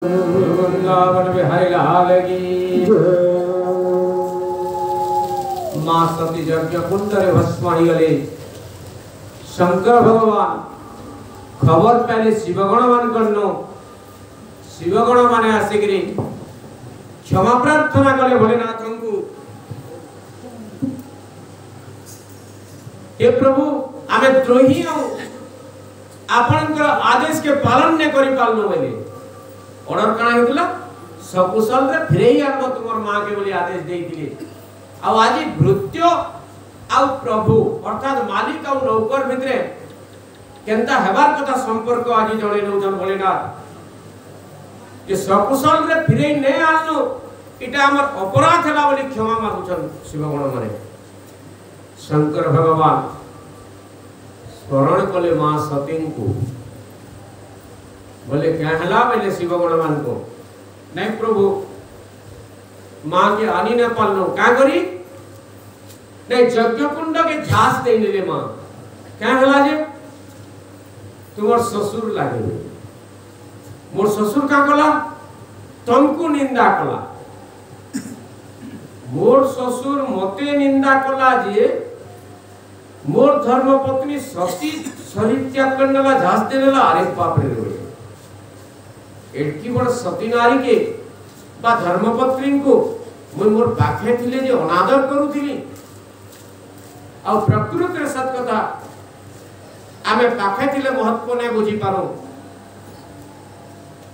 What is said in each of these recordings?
वृंदावन बिहारी लाल की मां सती यज्ञ कुंडरे भस्माई गले। शंकर भगवान खबर पाले शिवगण मान करनो शिवगण माने आसिकरी क्षमा प्रार्थना कले भोलेनाथ को, हे प्रभु आमे द्रोही आपनकर आदेश के पालन ने करि पालनो बेले ऑर्डर काना हेतला सकुशल रे फेरई आनबो तुमर मां के बोली आदेश देइतिले। आ आज भृत्य आ प्रभु अर्थात मालिक आ नौकर भितरे केनता हेबार कथा संपर्क आज जणे नौजन भोलेनाथ जे सकुशल रे फेरई ने आनो इटा हमर अपराध हैला बोली क्षमा मागुछन शिवगण माने। शंकर भगवान स्मरण कले मां सती को, बोले क्या हला बोले शिवगण मान को नहीं प्रभु मां के आनी न पालनो क्या करी नहीं यज्ञ कुंड के झास दे ले मां क्या हला जे तुमर ससुर लागे मोर ससुर का कला तुमको निंदा कला मोर ससुर मते निंदा कला जे मोर धर्म पत्नी सती शरीर त्याग करनेला झास देनेला। अरे बाप रे एटकी बड़ सती नारी के बा धर्मपत्नी को मुई मोर पाखे थिले जे अनादर करूथिली आ प्रकृति रे सत कथा आमे पाखे थिले महत्व ने बुझी पारो,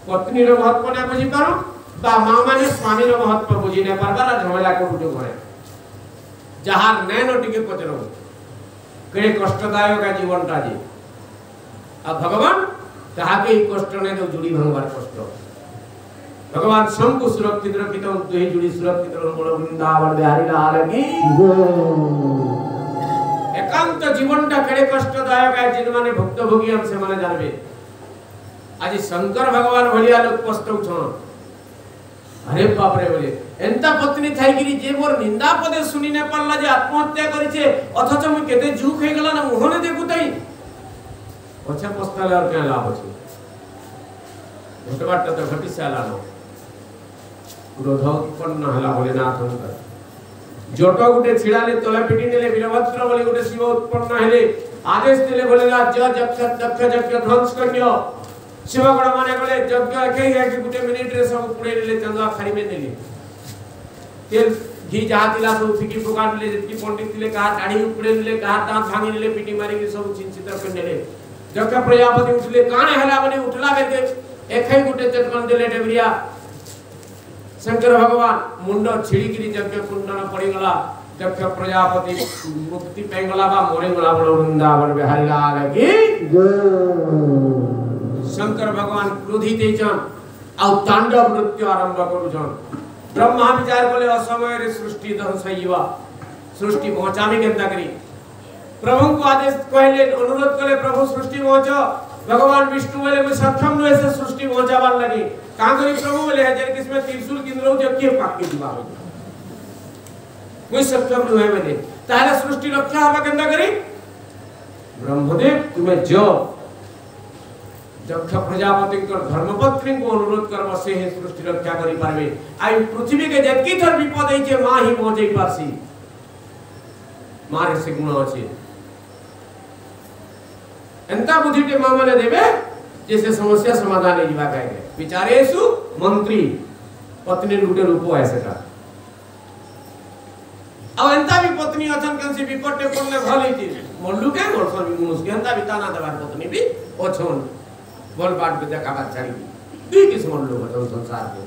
पत्नी रे महत्व ने बुझी पारो बा मां माने स्वामी रे महत्व बुझी ने पारबार झमेला करूटो घरे जहार नैनो टिके पचरो केड़े कष्टदायक जीवनटा जे आ भगवान ताके कष्ट ने तो जुड़ी भंगवार कष्ट भगवान सबको सुरक्षित रखितो दुई जुड़ी सुरक्षित बोलो वृंदावन बिहारी लाल की एकांत जीवनटा केड़े कष्टदायक है जिन माने भक्त भोगी हम से माने जानबे। आज शंकर भगवान भलिया लोग पस्तौ छन। अरे बाप रे बोले एंता पत्नी थाई गिरी जे मोर निंदा पदे सुनी ने पल्ला जे आत्महत्या करिছে अथच मु केते झुक हे गला ना मोहने देखुतई अच्छा पस्ताले और क्या लाभ अछि घटबाट तो घटी सालानो क्रोध उत्पन्न हला भोलेनाथ हुनकर जट गुटे छिड़ाले तला पिटी नेले वीरभद्र बोले गुटे शिव उत्पन्न हेले आदेश देले भोलेनाथ दक्ष यज्ञ ध्वंस करियो। शिवगण माने बोले यज्ञ एके एक गुटे मिनिट रे सब पुड़े नेले चंदा खारी में नेले तेल घी जातिला सब फिकी फुका नेले जति पंडित थिले का दाढ़ी उपड़े नेले का दांत भांगी नेले पिटी मारी के सब चिंचित कर नेले। जब प्रजापति उठले काने हला बने उठला बेके एकै गुटे चटकन देले डेबरिया शंकर भगवान मुंड छिड़ी गिरी यज्ञ कुंडन पड़ी गला। जब प्रजापति मुक्ति पेंगला बा मोरे गला बड़ वृंदावन बिहारी लाल की शंकर भगवान क्रोधित हेचन आ तांडव नृत्य आरंभ करूछन। ब्रह्मा विचार कले असमय रे सृष्टि ध्वंसईवा सृष्टि पहुंचामी केनता करी प्रभु को आदेश कहले अनुरोध कले प्रभु सृष्टि पहुंचो। भगवान विष्णु बोले मैं सक्षम न ऐसे सृष्टि पहुंचाबार लगी का करी प्रभु बोले हजार किसमें त्रिशूल किंद्रो जो के पाक के दिबा कोई सक्षम न है बोले तारे सृष्टि रक्षा हवा केनता करी ब्रह्मदेव तुम्हें जो दक्ष प्रजापति को धर्मपत्नी को अनुरोध कर बसे है सृष्टि रक्षा करी पारबे। आई पृथ्वी के जतकी थर विपद है जे मां ही पहुंचई पारसी मारे से गुण अछि एंता बुद्धिटे मां माने देबे जैसे समस्या समाधान हे जीवा कहे विचारेसु मंत्री पत्नी गुटे रूप है सेटा अब एंता भी पत्नी अछन कंसी विपटे पड़ले भली थी मोल्लू के मोरसन भी मुनुस के एंता भी ताना देवार पत्नी भी ओछन बोल बाट पे देखा बात छाड़ी दुई किस्म लोग होते संसार के।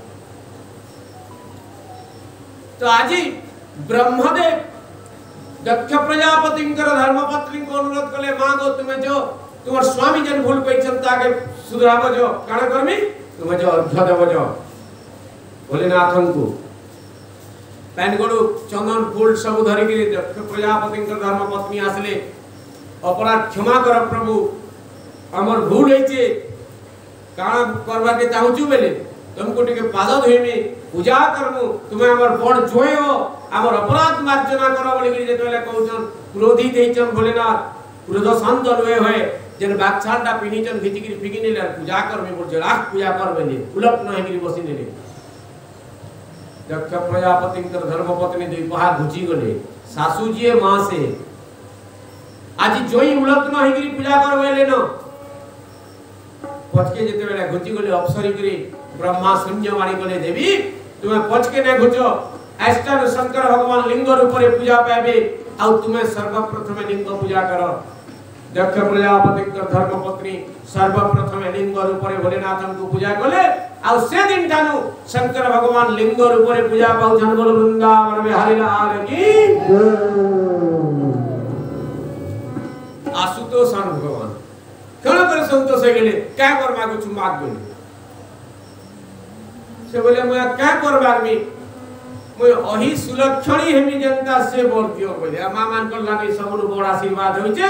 तो आज ब्रह्मदेव दक्ष प्रजापति धर्मपत्नी को अनुरोध कले मां गो तुम्हें जो तुमर स्वामी जन भूल कइछन ताके सुधराबो जो काण करमी तुम्हें जो अर्घ्य देबो जो भोलेनाथन को पैनगडु चंदन फूल सब धरि के दक्ष प्रजापति धर्मपत्नी आसले अपराध क्षमा कर प्रभु हमर भूल होइछे काण करबा के चाहूछु बेले तुमको टिके पाद धोइमी पूजा करमु तुम्हें हमर बड़ जोयो हमर अपराध मार्जना करो बोली के जेतले कहउछन क्रोधित हेचन भोलेनाथ क्रोध शांत होए जेन बागछालटा पिनिचन घिचिकी फिकी नेले पूजा करबे बोल जरा पूजा करबे ने उलट नहीं गिरी बसी नेले दक्ष प्रजापति धर्मपत्नी द्विपहा घुची गले सासू जी मां से आज जोई उलट नहीं गिरी पूजा करबे ले न पचके जेते बेला घुची गले अप्सरी करी ब्रह्मा शून्य वाणी गले देवी तुम्हें पचके ने घुचो ऐसा शंकर भगवान लिंग रूप रे पूजा पाबे आ तुम्हें सर्वप्रथम लिंग पूजा करो दक्ष प्रजापति धर्मपत्नी सर्वप्रथम लिंग रूप रे भोलेनाथ को पूजा कले आ से दिन थानु शंकर भगवान लिंग रूप रे पूजा पाउछन बोल वृंदावन बिहारी लाल की आशुतोष भगवान कण कर संतोष गेले क्या कर मागु छु माग बोले से बोले मैं क्या कर बागमी मैं अही सुलक्षणी हेमी जनता से बोल दियो बोले मां मान कर लागे सबनु बड़ आशीर्वाद होइचे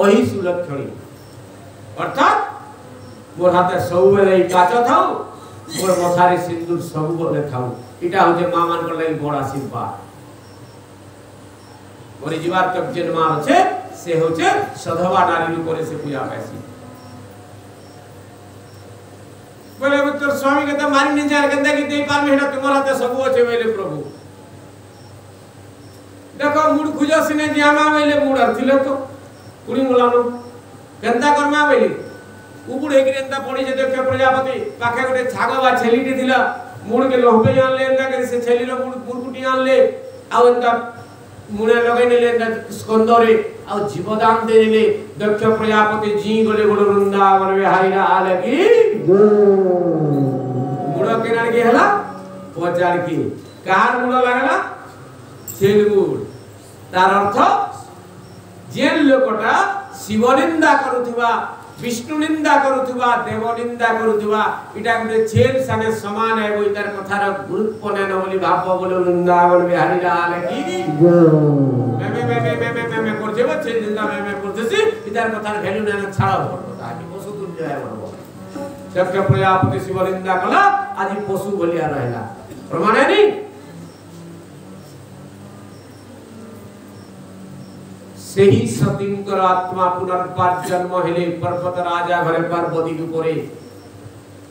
अही सुलक्षणी अर्थात मोर हाथे सब बेले काच थाउ मोर मथारे सिंदूर सब बेले थाउ इटा होजे मां मान कर लागे बड़ आशीर्वाद मोर जीवार तक जन्म আছে से होचे सधवा नारी रूप रे से पूजा पासी बोले तो स्वामी के तो मारी नहीं जाए कहता कि दे पार में हेडा तुम्हारा तो सब अच्छे वेले प्रभु देखो मूड खुजो सिने जियामा वेले मूड अर्थिले तो कुड़ी मुलानो कहता कर्मा वेले उबुड़ हेकि एंता पड़ी जे देखे प्रजापति पाखे गोटे छाग बा छेलीटी थिला मूड के लोहबे आन ले एंता के से छेली रो मूड मुरकुटी आन ले आ एंता मुने लगाई नेले एंता स्कंदरे आ जीवदान दे देले दक्ष प्रजापति जी गले गोड़ वृंदावन बिहारी लाल की मुड़ केनार के हला पचार की कार मुड़ लागला छेल मुड़ तार अर्थ जेन लोकटा शिव निंदा करूथबा विष्णु निंदा करूथबा देव निंदा करूथबा इटा गुटे छेल संगे समान है वो इधर कथार गुरुत्व ने न बोली भाव बोले वृंदावन बिहारी लाल की मैं करजे बा छेल निंदा मैं करजेसी इधर कथार वैल्यू ने छाड़ा पड़ो ताकि पशु तुल्य है मनबो दक्ष प्रजापति शिव निंदा कला आज पशु बोलिया रहला प्रमाण है नहीं सेही सतींकर आत्मा पुनर्पार जन्म हेले पर्वत राजा घरे पार्वती उपरे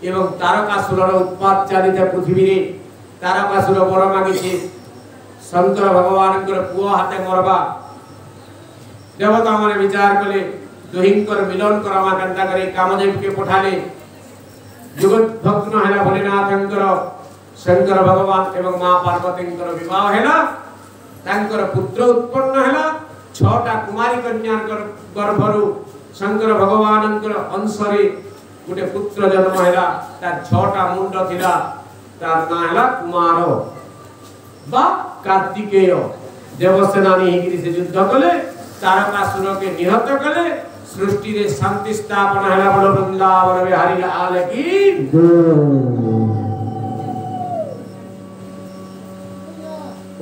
एवं तारकासुरर उत्पात चालित पृथ्वी रे तारकासुर वर मागिছে शंकर भगवान पुओ हाथे मरबा देवता माने विचार कले दुहिंकर मिलन करमा कंता करे कामदेव के पठाले जगत भक्त न हैला भोलेनाथंकर शंकर भगवान एवं मां पार्वतींकर विवाह हैला तांकर पुत्र उत्पन्न हैला छटा कुमारी कन्या गर्भरु शंकर भगवानंकर अंशरे गोटे पुत्र जन्म हैला तार छटा मुंड थिला तार ना हैला कुमार बा कार्तिकेय देवसेनानी हिगिरी से युद्ध कले तारकासुर के निहत कले सृष्टि रे शांति स्थापना हैला बोल वृंदावन बिहारी लाल की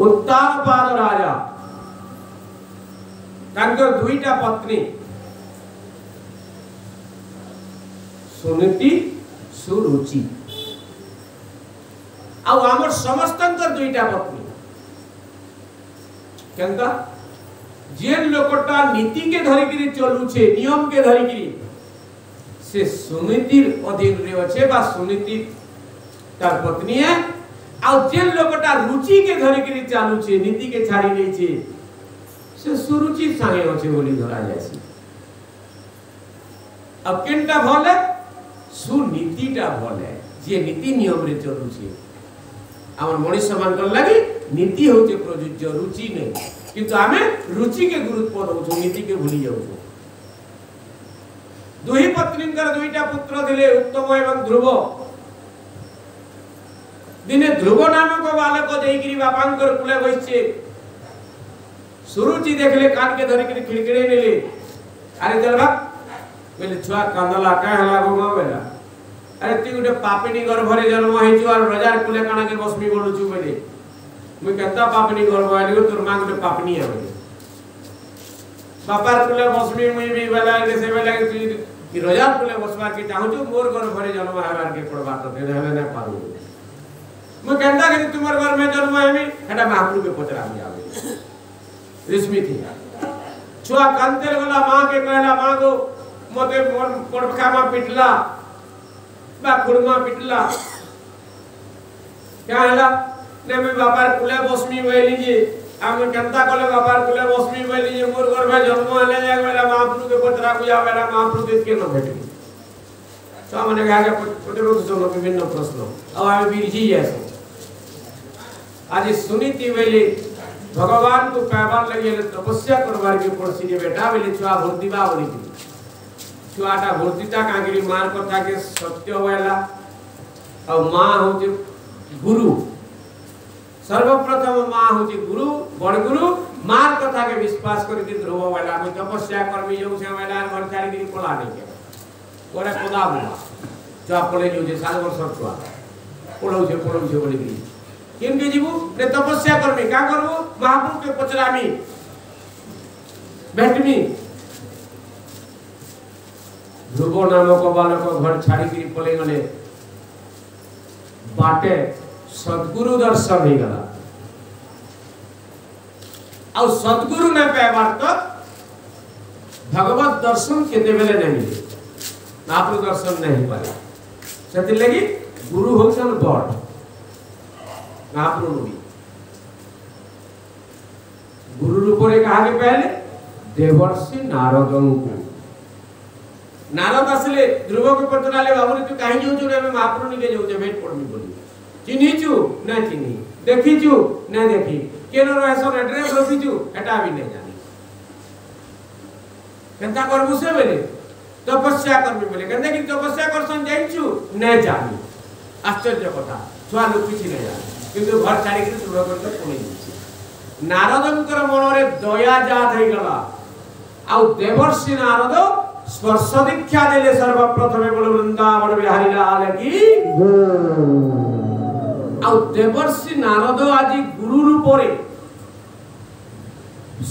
उत्तानपाद राजा तांकर दुईटा पत्नी सुनीति सुरुचि आ हमर समस्तंकर दुईटा पत्नी केनता जेन लोकटा नीति के धरि करी चलू छे नियम के धरि करी से सुनीतिर अधीन रे अछि बा सुनीति तार पत्नी है आ जेन लोकटा रुचि के धरि करी चालू छे नीति के छाड़ी नै छे से सुरुचि संगे अछि बोली धरा जायसी अब केनटा भले सुनीतिटा भले जे नीति नियम रे चलू छे हमर मनुष्य मान कर लागि नीति होचे प्रयोज्य रुचि नै किंतु हमें रुचि के गुरुत्व दउछु नीति के भूली जाउछु दुही पत्नींकर दुईटा पुत्र थिले उत्तम एवं ध्रुव दिने ध्रुव नामक बालक देइगिरी बापांकर कुले बइछे सुरुचि देखले कान के धरि के खिड़खिड़े नेले अरे चल बाप बोले छुआ कांदला का हला गो बेला अरे ती गुटे पापिनी गर्भ रे जन्म हेछु और बाजार कुले काना के बसमी बोलुछु बोले मैं कहता पापनी गर्भ आनी तोर मां गुटे पापनी है बोले बापार कुले बसमी मुई भी बेला के से बेला कि बाजार कुले बसवा के चाहू मोर गर्भ रे जन्म हेबार के पड़बा तो दे हले ना पारू मैं कहता कि तुम्हार घर में जन्म हेमी एटा महाप्रभु के पचरा में आवे रिश्मी थी छुआ कांतेर गला मां के कहला मां गो मते पड़खामा पिटला बा खुरमा पिटला क्या हैला ने मैं बापार कुले बसमी बोली जे हम केनता कले बापार कुले बसमी बोली जे मोर घर में जन्म हले जाय बेला महाप्रभु के पत्रा पूजा बेला महाप्रभु के के न भेटि तो माने आगे प्रतिरोध जो विभिन्न प्रश्न अब हम बिरजी जैसे आज सुनीति बेले भगवान को पाइबार लगे तपस्या करवार के पड़सी जे बेटा बेले छुआ भर्तिबा बोली छुआटा भर्तिता कांगरी मार कथा के सत्य होएला और मां होचे गुरु सर्वप्रथम मां होचे गुरु बड़ गुरु मार कथा के विश्वास करके ध्रुव वाला में तपस्या कर्मी जो से वाला घर छाड़ी के कोला नहीं के ओरा कोदा बोला छुआ पले जो जे 7 वर्ष छुआ पड़ौ छे बोली की केमके जीवु ने तपस्या करमी का करबो महाप्रभु के पचरामी भेटमी ध्रुव नामक बालक घर छाड़ी के पले गले बाटे सद्गुरु दर्शन ही गला और सद्गुरु ने पाइबार तो भगवत दर्शन केते बेले नहीं मिले महाप्रभु दर्शन नहीं पाए सेति लगी गुरु होसन गॉड महाप्रभु गुरु रूप रे कहा के पहले देवर्षि नारद को नारद असले ध्रुव के पतराले बाबू तू काहे जो रे में महाप्रभु के जो भेट पड़मी बोली चिन्ही छु ना चिन्ही देखी छु ना देखी केनो रहसो एड्रेस रखी छु एटा भी नहीं जानी केनता करबु से बेले तपस्या करबी बोले कहते कि तपस्या करसन जाई छु ना जानी आश्चर्य कथा छुआ लोग किछि नहीं जानी किंतु घर छाड़ी के ध्रुव करते पुणी नारदंकर मन रे दया जात हे गला आ देवर्षि नारद स्पर्श दीक्षा देले सर्वप्रथमे बोल वृंदावन बिहारी लाल की आ देवर्षि नारद आज गुरु रूप रे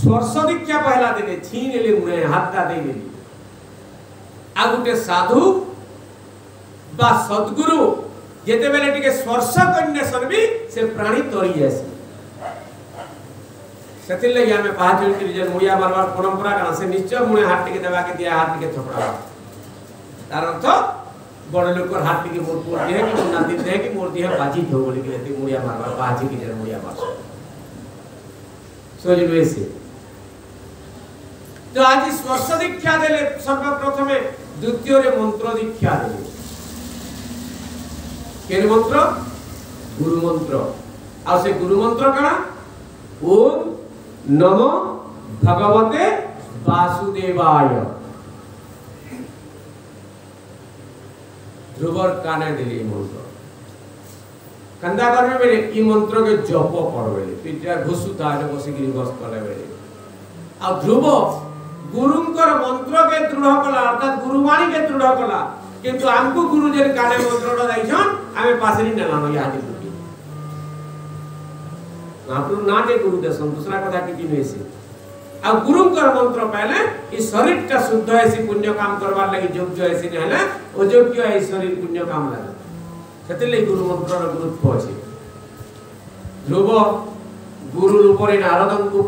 स्पर्श दीक्षा पहला देले छीन ले मुने हाथटा दे देली आ गुटे साधु बा सद्गुरु जेते बेले टिके स्पर्श करने सनबी से प्राणी तरी जासी सेतिल लगे हमें पांच मिनट जन मुड़िया मारवार परंपरा का से निश्चय मुने हाथ टिके देबा के दिया हाथ टिके थपड़ा तार अर्थ बड़ लोक हाथ टिके मोर पुर दिए कि मुना दिन दे कि मोर दिए बाजी थो बोली के ते मुड़िया मारवार बाजी की जन मुड़िया मार सोज वैसे तो आज स्पर्श दीक्षा देले सर्वप्रथमे द्वितीय रे मंत्र दीक्षा देले केन मंत्र गुरु मंत्र आ से गुरु मंत्र कणा ओम नमो भगवते वासुदेवाय ध्रुवर काने दिले मंत्र कंदा करबे बेले ई मंत्र के जप करबे पिटा घुसुता रे बसी गिरी बस करे बेले आ ध्रुव गुरुंकर मंत्र के दृढ़ कला अर्थात गुरुवाणी के दृढ़ कला किंतु हमको गुरु जे काने मंत्रटा दाइछन आमे पासरी न लानो याद गुरु महाप्रभु ना दे गुरु दे दूसरा कथा की नहीं से आ गुरुंकर मंत्र पहले ई शरीर का शुद्ध है सी पुण्य काम करवार लागि योग्य है सी नहले अयोग्य है शरीर पुण्य काम लागे सेतले गुरु मंत्र रो गुरुत्व अछि ध्रुव गुरु रूप रे नारदन को